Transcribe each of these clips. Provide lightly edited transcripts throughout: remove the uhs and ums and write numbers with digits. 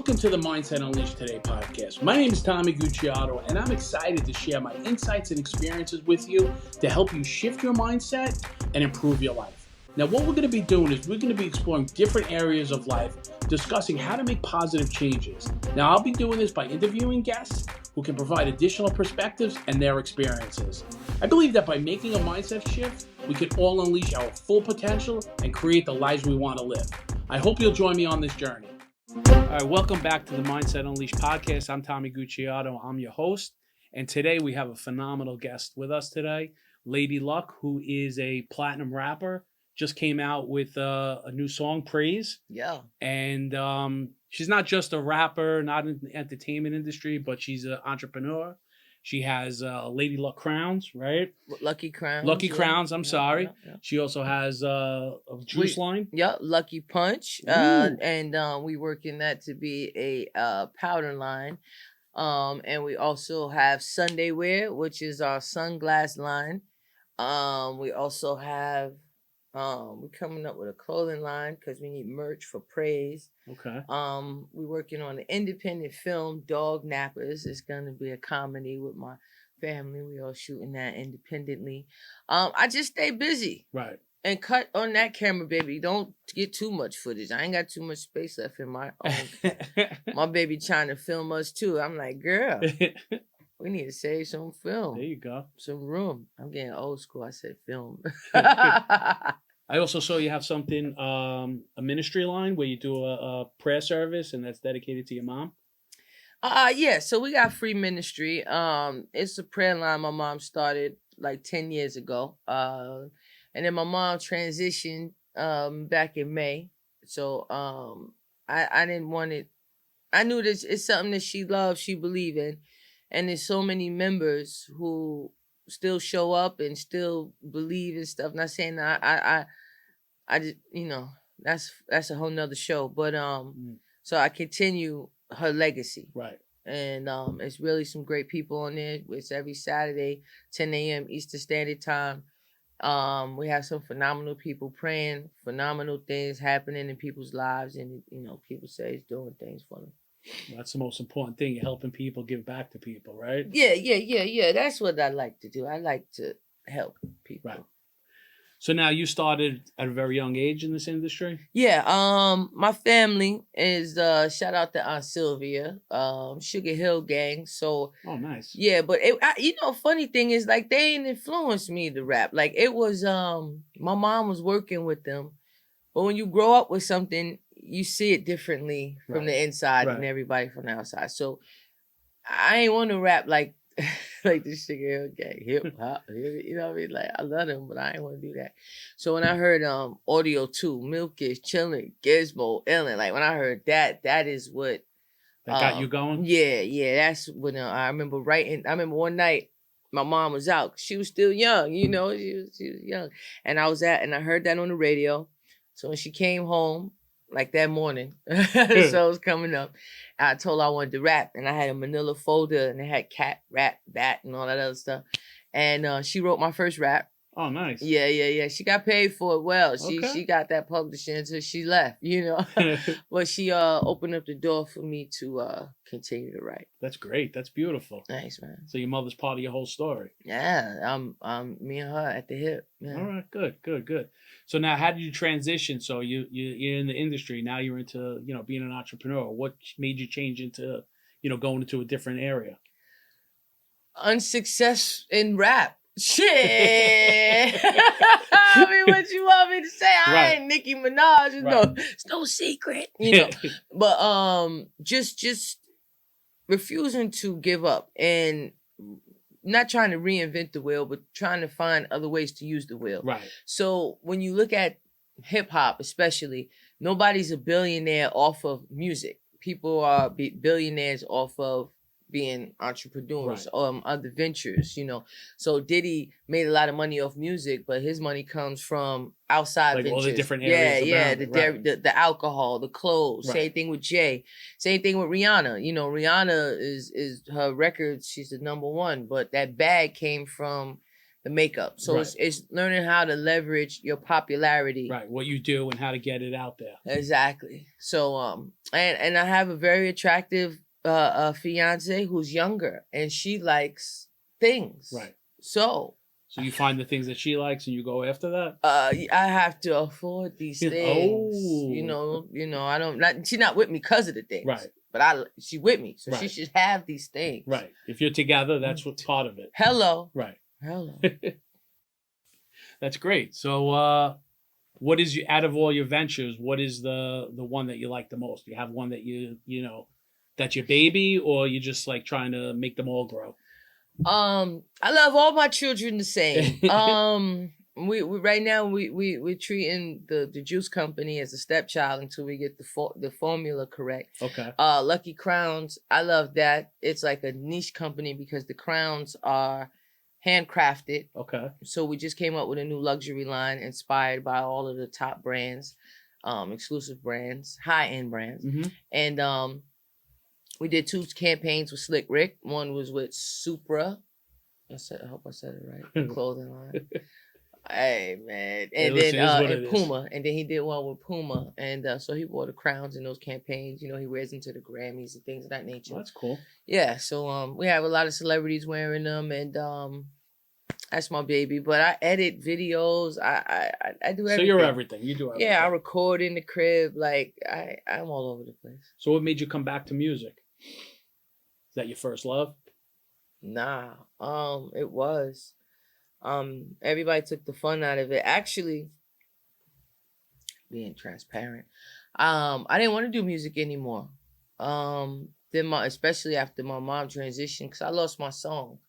Welcome to the Mindset Unleashed Today podcast. My name is Tommy Gucciardo, and I'm excited to share my insights and experiences with you to help you shift your mindset and improve your life. Now, what we're going to be doing is we're going to be exploring different areas of life, discussing how to make positive changes. Now, I'll be doing this by interviewing guests who can provide additional perspectives and their experiences. I believe that by making a mindset shift, we can all unleash our full potential and create the lives we want to live. I hope you'll join me on this journey. All right, welcome back to the Mindset Unleashed podcast. I'm Tommy Gucciardo. I'm your host. And today we have a phenomenal guest with us today, Lady Luck, who is a platinum rapper. Just came out with a new song, Praise. Yeah. And she's not just a rapper, not in the entertainment industry, but she's an entrepreneur. She has Lady Luck Crowns, right? Lucky Crowns. Lucky Crowns, I'm sorry. Yeah. She also has a juice line. Yeah, Lucky Punch. And we working that to be a powder line. And we also have Sunday Wear, which is our sunglass line. We also have we're coming up with a clothing line because we need merch for Praise. Okay. We're working on an independent film, Dog Nappers. It's gonna be a comedy with my family. We all shooting that independently. I just stay busy. Right. And cut on that camera, baby. Don't get too much footage. I ain't got too much space left in my own. My baby trying to film us too. I'm like, girl, we need to save some film. There you go. Some room. I'm getting old school. I said film. I also saw you have something, a ministry line where you do a prayer service, and that's dedicated to your mom. Yeah. So we got free ministry. It's a prayer line my mom started like 10 years ago. And then my mom transitioned back in May. So I didn't want it. I knew this it's something that she loves, she believed in. And there's so many members who still show up and still believe and stuff. Not saying that I just, that's a whole nother show. But so I continue her legacy. Right. And it's really some great people on there. It's every Saturday, 10 a.m. Eastern Standard Time. We have some phenomenal people praying, phenomenal things happening in people's lives, and people say it's doing things for them. Well, that's the most important thing. You're helping people give back to people, right? Yeah. That's what I like to do. I like to help people. Right. So now you started at a very young age in this industry? Yeah. My family is shout out to Aunt Sylvia, Sugar Hill Gang. So oh, nice. Yeah, but funny thing is like they ain't influenced me to rap. Like it was my mom was working with them. But when you grow up with something, you see it differently from the inside and everybody from the outside. So I ain't want to rap like like the Sugar Hill Gang, hip hop. You know what I mean? Like I love them, but I ain't want to do that. So when I heard Audio 2, Milkish, Chillin', Gizmo, Ellen, like when I heard that is what that got you going? Yeah. That's when I remember writing. I remember one night my mom was out. She was still young, she was young. And I heard that on the radio. So when she came home, like that morning, the show was coming up, I told her I wanted to rap. And I had a manila folder and it had cat, rat, bat, and all that other stuff. And she wrote my first rap. Oh, nice. Yeah. She got paid for it well. She got that publishing until she left, But she opened up the door for me to continue to write. That's great. That's beautiful. Thanks, man. So your mother's part of your whole story. Yeah, I'm me and her at the hip. Yeah. All right, good. So now how did you transition? So you're in the industry, now you're into, being an entrepreneur. What made you change into, going into a different area? Unsuccess in rap. Shit. I mean, what you want me to say? I ain't Nicki Minaj. It's no secret. But just refusing to give up and not trying to reinvent the wheel, but trying to find other ways to use the wheel. Right. So when you look at hip hop, especially, nobody's a billionaire off of music. People are billionaires off of being entrepreneurs, other ventures, So Diddy made a lot of money off music, but his money comes from outside ventures. All the different areas. The alcohol, the clothes. Right. Same thing with Jay. Same thing with Rihanna. Rihanna is her records. She's the number one, but that bag came from the makeup. So it's learning how to leverage your popularity. Right. What you do and how to get it out there. Exactly. So and I have a very attractive fiance who's younger, and she likes things. Right. So you find the things that she likes and you go after that? I have to afford these things. Oh. You know, I don't she's not with me because of the things. Right. But she with me, so right. she should have these things. Right. If you're together, that's what part of it. Hello. Right. Hello. That's great. So what is out of all your ventures, what is the one that you like the most? Do you have one that you know that's your baby, or you just like trying to make them all grow? I love all my children the same. We right now we're treating the juice company as a stepchild until we get the formula correct. Okay. Lucky Crowns, I love that. It's like a niche company because the crowns are handcrafted. Okay. So we just came up with a new luxury line inspired by all of the top brands, exclusive brands, high-end brands. Mm-hmm. And we did 2 campaigns with Slick Rick. One was with Supra. I hope I said it right. Clothing line. Hey man, and then and Puma, and then he did one with Puma, and so he wore the crowns in those campaigns. You know, he wears them to the Grammys and things of that nature. Oh, that's cool. Yeah, so we have a lot of celebrities wearing them, and that's my baby. But I edit videos. I do everything. So you're everything. You do everything. Yeah, I record in the crib. Like I'm all over the place. So what made you come back to music? Is that your first love? Nah, it was. Everybody took the fun out of it. Actually, being transparent, I didn't want to do music anymore. Then especially after my mom transitioned, because I lost my song.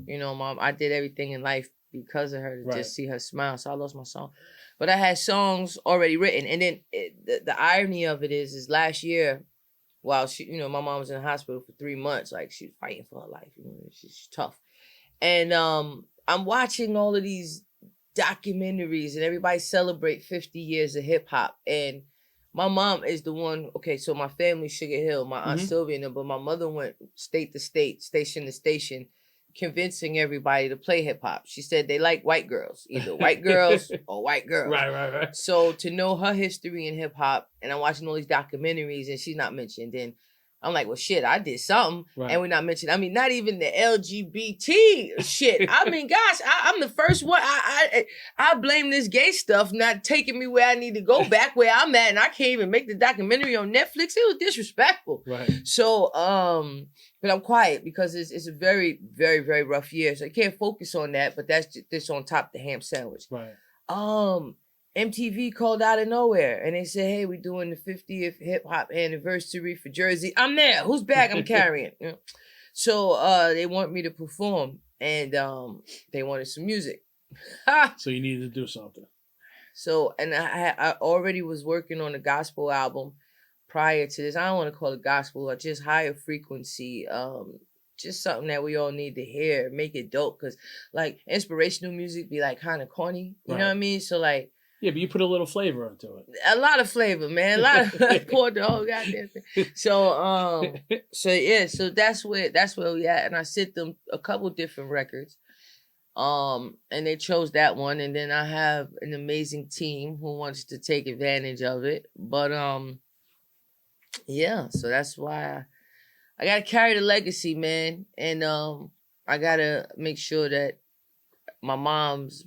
You know, I did everything in life because of her to just see her smile. So I lost my song, but I had songs already written. And then the irony of it is last year, while my mom was in the hospital for 3 months, like she was fighting for her life. You know, she's tough, and I'm watching all of these documentaries and everybody celebrate 50 years of hip hop. And my mom is the one, okay, so my family, Sugar Hill, my Aunt Sylvia, but my mother went state to state, station to station, convincing everybody to play hip hop. She said they like white girls, either white girls or white girls. Right. So to know her history in hip hop, and I'm watching all these documentaries and she's not mentioned, and I'm like, well, shit, I did something. Right. And we're not mentioning, I mean, not even the LGBT shit. I mean, gosh, I'm the first one. I blame this gay stuff not taking me where I need to go, back where I'm at, and I can't even make the documentary on Netflix. It was disrespectful. Right. So, but I'm quiet because it's a very, very, very rough year. So I can't focus on that, but that's just on top of the ham sandwich. Right. MTV called out of nowhere and they said, hey, we're doing the 50th hip hop anniversary for Jersey. I'm there. Whose bag I'm carrying? You know? So they want me to perform, and they wanted some music. So you needed to do something. So, and I already was working on a gospel album prior to this. I don't want to call it gospel, or just higher frequency, just something that we all need to hear, make it dope. Cause like inspirational music be like kind of corny, you know what I mean? So like, yeah, but you put a little flavor into it. A lot of flavor, man. A lot of poured the whole goddamn thing. So so that's where we at. And I sent them a couple different records. And they chose that one. And then I have an amazing team who wants to take advantage of it. But yeah, so that's why I gotta carry the legacy, man. And I gotta make sure that my mom's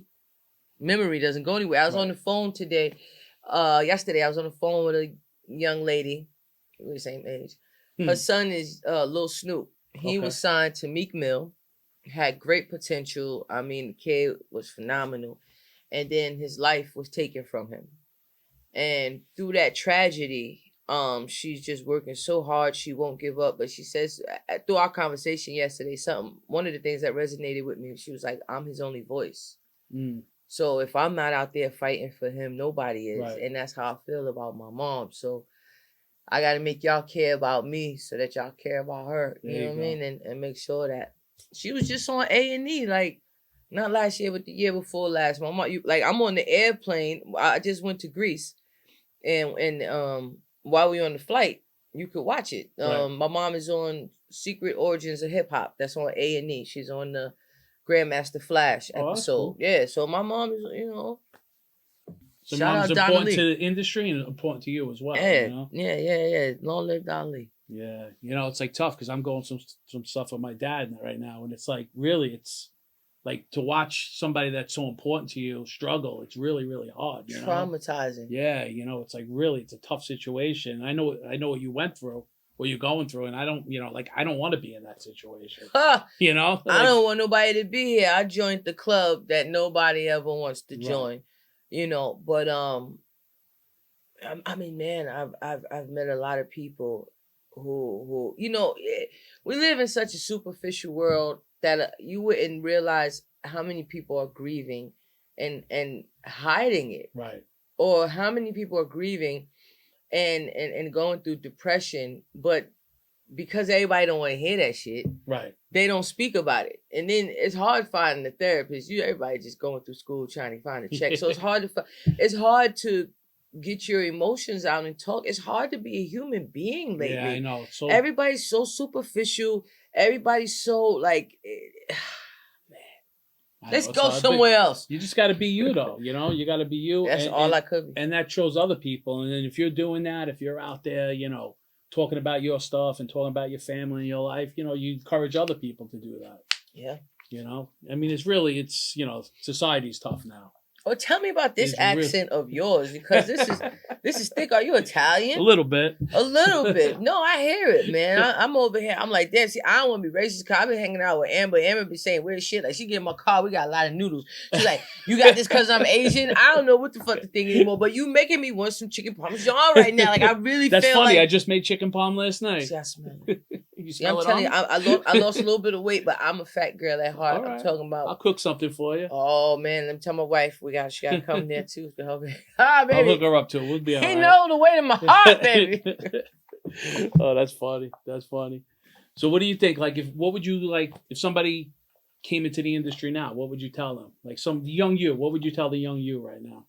memory doesn't go anywhere. I was on the phone yesterday I was on the phone with a young lady, we're the same age. Her son is Lil Snoop. He was signed to Meek Mill, had great potential. I mean, the kid was phenomenal. And then his life was taken from him. And through that tragedy, she's just working so hard, she won't give up. But she says, through our conversation yesterday, one of the things that resonated with me, she was like, I'm his only voice. So if I'm not out there fighting for him, nobody is. Right. And that's how I feel about my mom. So I got to make y'all care about me so that y'all care about her. You know what I mean? And make sure that she was just on A&E, like not last year, but the year before last. My mom, like I'm on the airplane. I just went to Greece, and while we on the flight, you could watch it. My mom is on Secret Origins of Hip Hop. That's on A&E. She's on the Grandmaster Flash Oh, that's episode. cool. Yeah, so my mom is, So shout mom's out Donna important Lee. to the industry and important to you as well. Yeah, You know? yeah. Long live Donna Lee. Yeah, it's like tough because I'm going some stuff with my dad right now, and it's like really, it's like to watch somebody that's so important to you struggle. It's really, really hard. You know? Traumatizing. Yeah, it's like really, it's a tough situation. I know what you went through, what you're going through, and I don't, I don't want to be in that situation. Like, I don't want nobody to be here. I joined the club that nobody ever wants to join. Right. But I mean, man, I've met a lot of people who we live in such a superficial world that you wouldn't realize how many people are grieving and hiding it, right? Or how many people are grieving and going through depression, but because everybody don't want to hear that shit, right? They don't speak about it, and then it's hard finding a therapist. Everybody just going through school trying to find a check, so it's hard to get your emotions out and talk. It's hard to be a human being lately. Yeah, I know. So everybody's so superficial. Everybody's so like, man. Let's go somewhere else. You just got to be you, though. You got to be you. That's all I could be. And that shows other people. And then if you're doing that, if you're out there, talking about your stuff and talking about your family and your life, you encourage other people to do that. Yeah. I mean, it's society's tough now. Oh, tell me about this accent of yours, because this is thick. Are you Italian? A little bit. A little bit. No, I hear it, man. I'm over here. I'm like, damn, see, I don't want to be racist because I've been hanging out with Amber. Amber be saying weird shit. Like, she get in my car, we got a lot of noodles. She's like, you got this because I'm Asian? I don't know what the fuck to think anymore, but you making me want some chicken parmesan right now. Like, I really That's feel funny. Like, I just made chicken parm last night. See, I smell it. I'm telling you, I lost a little bit of weight, but I'm a fat girl at heart. Right. I'm talking about. I'll cook something for you. Oh man, let me tell my wife she gotta come there too to help me. Baby. I'll hook her up too. We'll be all right. He know the weight of my heart, baby. Oh, that's funny. That's funny. So, what do you think? Like, what would you like if somebody came into the industry now? What would you tell them? Like some young you. What would you tell the young you right now?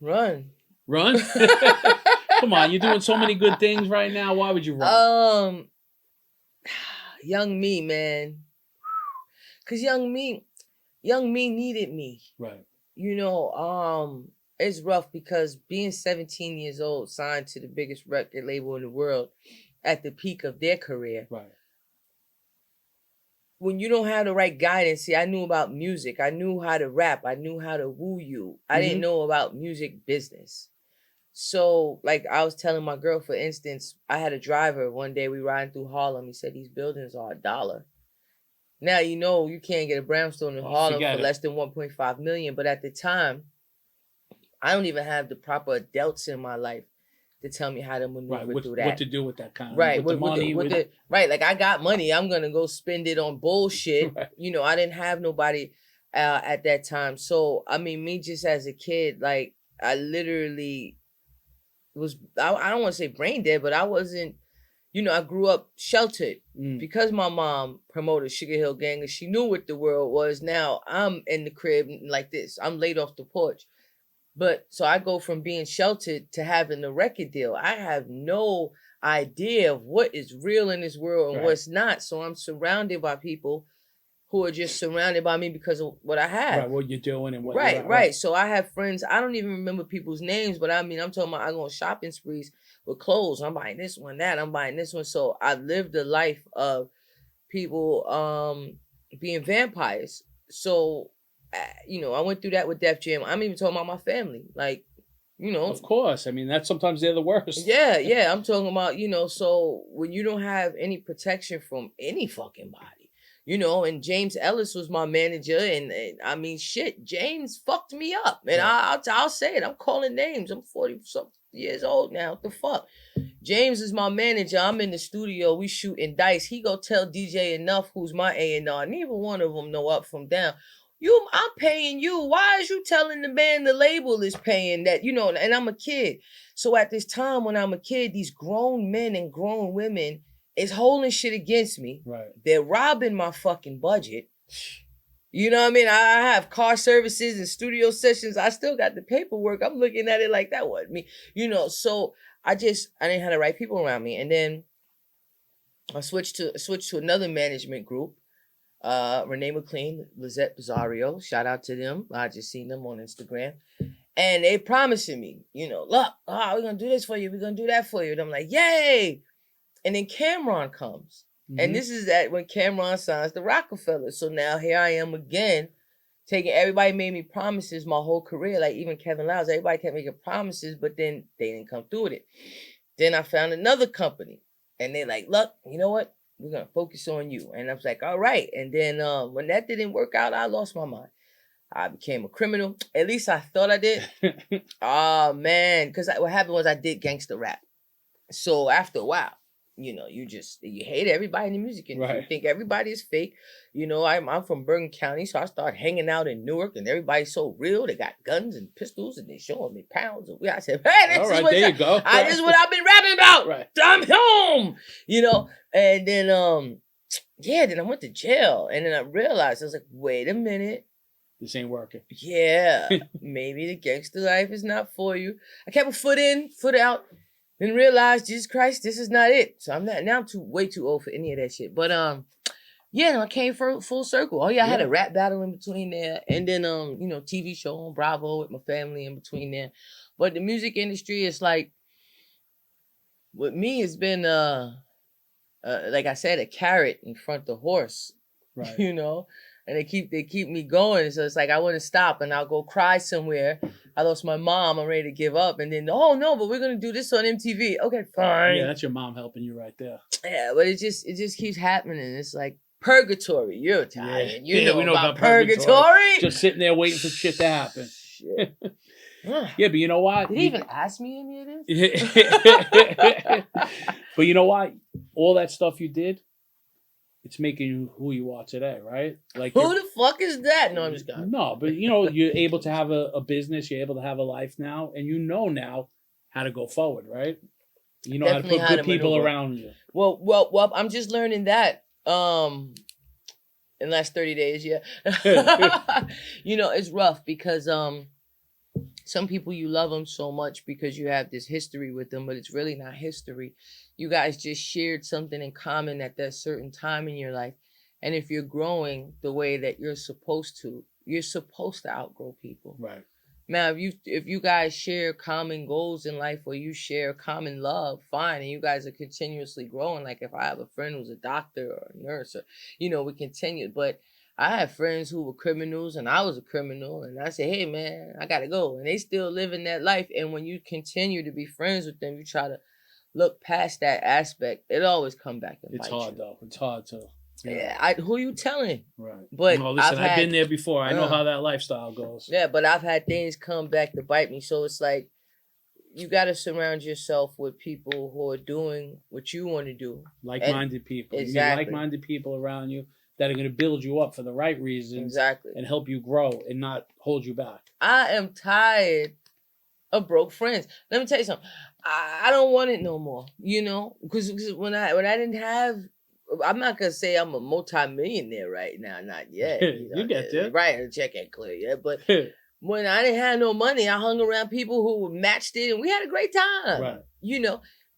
Run. Come on, you're doing so many good things right now. Why would you run? Young me, man. Cause young me needed me. Right. It's rough because being 17 years old, signed to the biggest record label in the world at the peak of their career. Right. When you don't have the right guidance, see, I knew about music. I knew how to rap. I knew how to woo you. I didn't know about music business. So, like I was telling my girl, for instance, I had a driver one day, we riding through Harlem. He said, these buildings are $1. Now, you can't get a brownstone in Harlem for less than 1.5 million. But at the time, I don't even have the proper adults in my life to tell me how to maneuver through that. What to do with that kind of right? With the money, right? Like I got money, I'm gonna go spend it on bullshit. Right. I didn't have nobody at that time. So I mean, me just as a kid, like I literally was. I don't want to say brain dead, but I wasn't. I grew up sheltered because my mom promoted Sugar Hill Gang and she knew what the world was. Now I'm in the crib like this. I'm laid off the porch. But so I go from being sheltered to having a record deal. I have no idea of what is real in this world and what's not. So I'm surrounded by people who are just surrounded by me because of what I have. Right, what you're doing and what Right. So I have friends. I don't even remember people's names, but I mean, I'm talking about I go on shopping sprees with clothes. I'm buying this one, that. I'm buying this one. So I lived the life of people being vampires. So I went through that with Def Jam. I'm even talking about my family. Like, Of course. I mean, sometimes they're the worst. Yeah. I'm talking about, so when you don't have any protection from any fucking body, and James Ellis was my manager. And I mean, shit, James fucked me up. And I'll say it. I'm calling names. I'm 40-something years old now. What the fuck? James is my manager. I'm in the studio. We shooting dice. He go tell DJ Enough, who's my A&R. Neither one of them know up from down. I'm paying you. Why is you telling the band the label is paying that? And I'm a kid. So at this time when I'm a kid, these grown men and grown women is holding shit against me. Right. They're robbing my fucking budget. You know what I mean? I have car services and studio sessions. I still got the paperwork. I'm looking at it like that wasn't me. So I didn't have the right people around me. And then I switched to another management group. Renee McLean, Lizette Bizarrio. Shout out to them. I just seen them on Instagram. And they promising me, look, we're going to do this for you. We're going to do that for you. And I'm like, yay. And then Cameron comes. Mm-hmm. And this is when Cameron signs the Rockefeller. So now here I am again, everybody made me promises my whole career. Like even Kevin Lyles, everybody kept making promises, but then they didn't come through with it. Then I found another company. And they're like, look, you know what? We're going to focus on you. And I was like, all right. And then when that didn't work out, I lost my mind. I became a criminal. At least I thought I did. Oh, man. Because what happened was I did gangster rap. So after a while, you hate everybody in the music industry. Right. You think everybody is fake. I'm from Bergen County, so I started hanging out in Newark, and everybody's so real. They got guns and pistols, and they showing me pounds. I said, hey, this is what I've been rapping about. Right. I'm home. And then, then I went to jail, and then I realized, I was like, wait a minute. This ain't working. Yeah, maybe the gangster life is not for you. I kept a foot in, foot out, then realized, Jesus Christ, this is not it. So I'm way too old for any of that shit. But I came full circle. Oh yeah, I had a rap battle in between there, and then TV show on Bravo with my family in between there. But the music industry is like, with me, it's been like I said, a carrot in front of the horse. Right. And they keep me going. So it's like I wouldn't stop, and I'll go cry somewhere. I lost my mom. I'm ready to give up. And then, oh no, but we're gonna do this on MTV. Okay, fine. Yeah, that's your mom helping you right there. Yeah, but it just keeps happening. It's like purgatory. You're Italian. Yeah. We know about purgatory. Just sitting there waiting for shit to happen. Shit. Yeah, but you know what? Did he even ask me any of this? But you know what? All that stuff you did, it's making you who you are today, right? Like, who the fuck is that? No, I'm just kidding. No, but you're able to have a business, you're able to have a life now, and now how to go forward, right? You know Definitely how to put good people around you. Well, I'm just learning that in the last 30 days, yeah. It's rough because some people, you love them so much because you have this history with them, but it's really not history. You guys just shared something in common at that certain time in your life. And if you're growing the way that you're supposed to outgrow people. Right. Now, if you guys share common goals in life or you share common love, fine. And you guys are continuously growing. Like if I have a friend who's a doctor or a nurse, or, we continue. But I have friends who were criminals and I was a criminal. And I say, hey, man, I got to go. And they still living that life. And when you continue to be friends with them, you try to look past that aspect. It always come back and It's bite hard, you. Though. It's hard to. Yeah, who you telling? Right. But no, listen, I've been there before. I know how that lifestyle goes. Yeah, but I've had things come back to bite me. So it's like, you got to surround yourself with people who are doing what you want to do. Like-minded people. Exactly. You need like-minded people around you that are going to build you up for the right reasons. Exactly. And help you grow and not hold you back. I am tired of broke friends. Let me tell you something. I don't want it no more, because when I didn't have, I'm not going to say I'm a multi-millionaire right now, not yet. You get there. Right, the check ain't clear yet, but when I didn't have no money, I hung around people who matched it, and we had a great time. Right.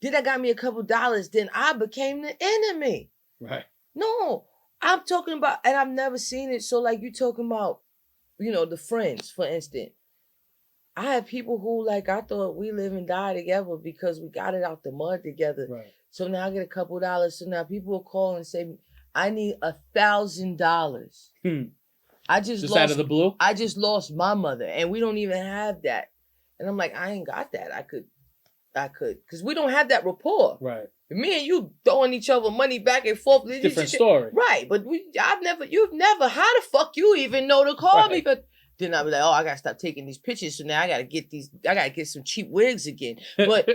Then I got me a couple dollars, then I became the enemy. Right. No, I'm talking about, and I've never seen it, so like you talking about, the friends, for instance. I have people who, I thought we live and die together because we got it out the mud together. Right. So now I get a couple dollars. So now people will call and say, I need $1,000. I just lost, out of the blue? I just lost my mother, and we don't even have that. And I'm like, I ain't got that. I could. Because we don't have that rapport. Right. Me and you throwing each other money back and forth. Different story. Right. But you've never, how the fuck you even know to call me? But then I'll be like, I gotta stop taking these pictures. So now I gotta get some cheap wigs again. But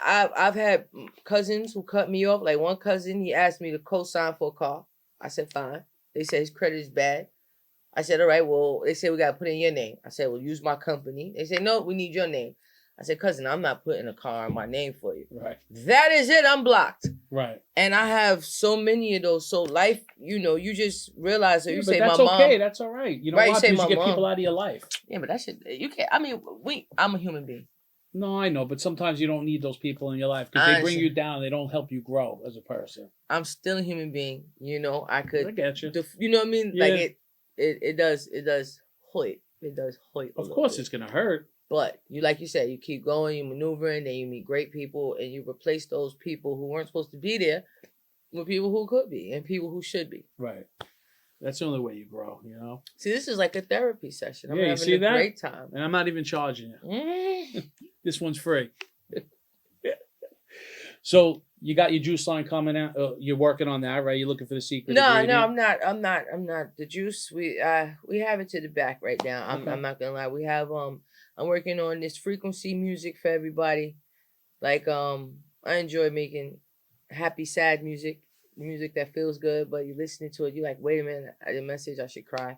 I've had cousins who cut me off. Like one cousin, he asked me to co-sign for a car. I said, fine. They said his credit is bad. I said, all right, well, they said we gotta put in your name. I said, well, use my company. They said, no, we need your name. I said, cousin, I'm not putting a car on my name for you. Right. That is it. I'm blocked. Right. And I have so many of those. So life, you just realize that you say that's my mom. okay. That's all right. You know right, why? you say Because my you get mom. people out of your life. Yeah, but that shit, you can't. I mean, I'm a human being. No, I know, but sometimes you don't need those people in your life because they bring you down. They don't help you grow as a person. I'm still a human being. You know, I could. I get you. You know what I mean? Yeah. Like it does hurt. It does hurt. Of course, it's gonna hurt. But like you said, you keep going, you maneuvering, then you meet great people, and you replace those people who weren't supposed to be there with people who could be and people who should be. Right. That's the only way you grow, you know? See, this is like a therapy session. I'm having a great time. And I'm not even charging you. This one's free. So you got your juice line coming out. You're working on that, right? You're looking for the secret ingredient? No, I'm not. The juice, we have it to the back right now. I'm not gonna lie. We have I'm working on this frequency music for everybody. Like I enjoy making happy, sad music that feels good, but you're listening to it, you're like, wait a minute, the message, I should cry.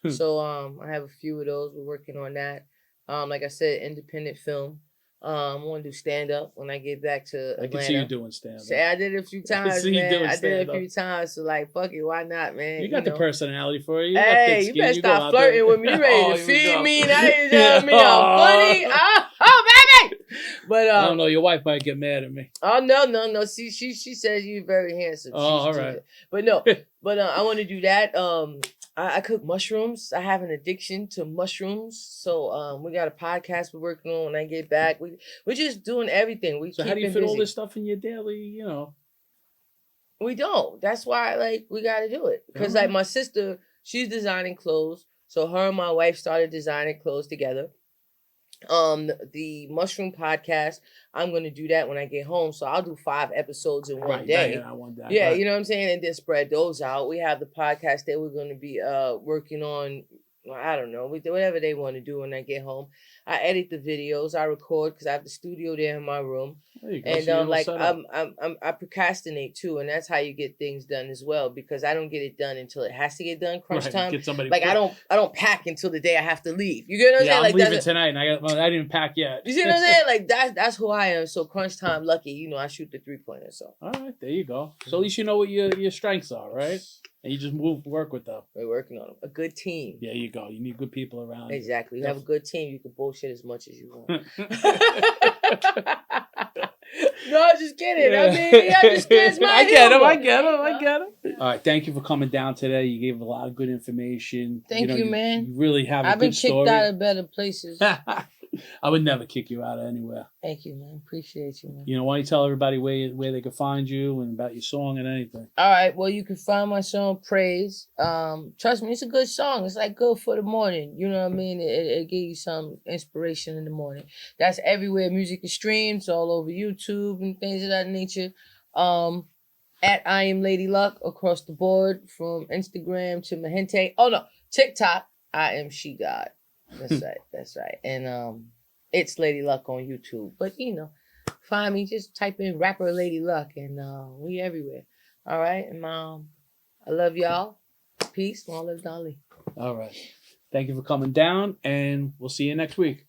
So I have a few of those. We're working on that. Like I said, independent film. I want to do stand up when I get back to Atlanta. I can see you doing stand up. Say I did it a few times, man. I did it a few times. So like, fuck it, why not, man? You got the personality for it. You better stop flirting with me. You ready to feed me? Now you telling me I'm funny? Oh, baby! But I don't know. Your wife might get mad at me. Oh no. See, she says you're very handsome. Oh, all right. But no, I want to do that. I cook mushrooms. I have an addiction to mushrooms. So we got a podcast we're working on when I get back. We're just doing everything. So how do you fit all this stuff in your daily, you know? We don't. That's why we got to do it. Because like my sister, she's designing clothes. So her and my wife started designing clothes together. The mushroom podcast, I'm going to do that when I get home. So I'll do 5 episodes in one day. Yeah, you know what I'm saying? And then spread those out. We have the podcast that we're going to be working on. I don't know, whatever they want to do when I get home. I edit the videos, I record because I have the studio there in my room. And I procrastinate too, and that's how you get things done as well, because I don't get it done until it has to get done. Crunch time. I don't pack until the day I have to leave. You get what I'm saying? I'm leaving tonight, and I didn't even pack yet. You see what I'm saying? Like that's who I am. So crunch time, lucky, I shoot the 3-pointer. So all right, there you go. So at least you know what your strengths are, right? And you just work with them. We're working on them. A good team. There you go. You need good people around. Exactly. You have a good team, you can bullshit as much as you want. No, I'm just kidding. Yeah. I mean, he understands my I get him. All right. Thank you for coming down today. You gave a lot of good information. Thank you, man. You really have a good story. I've been kicked out of better places. I would never kick you out of anywhere. Thank you, man. Appreciate you, man. Why don't you tell everybody where they can find you and about your song and anything? All right. Well, you can find my song Praise. Trust me, it's a good song. It's like good for the morning. You know what I mean? It gives you some inspiration in the morning. That's everywhere music is streamed. It's all over YouTube and things of that nature. At I Am Lady Luck across the board, from Instagram to Mahente. Oh no, TikTok. I Am She God. That's right. And it's Lady Luck on YouTube. But find me, just type in rapper Lady Luck, and we everywhere. All right. And I love y'all. Peace. Long live Dolly. All right. Thank you for coming down, and we'll see you next week.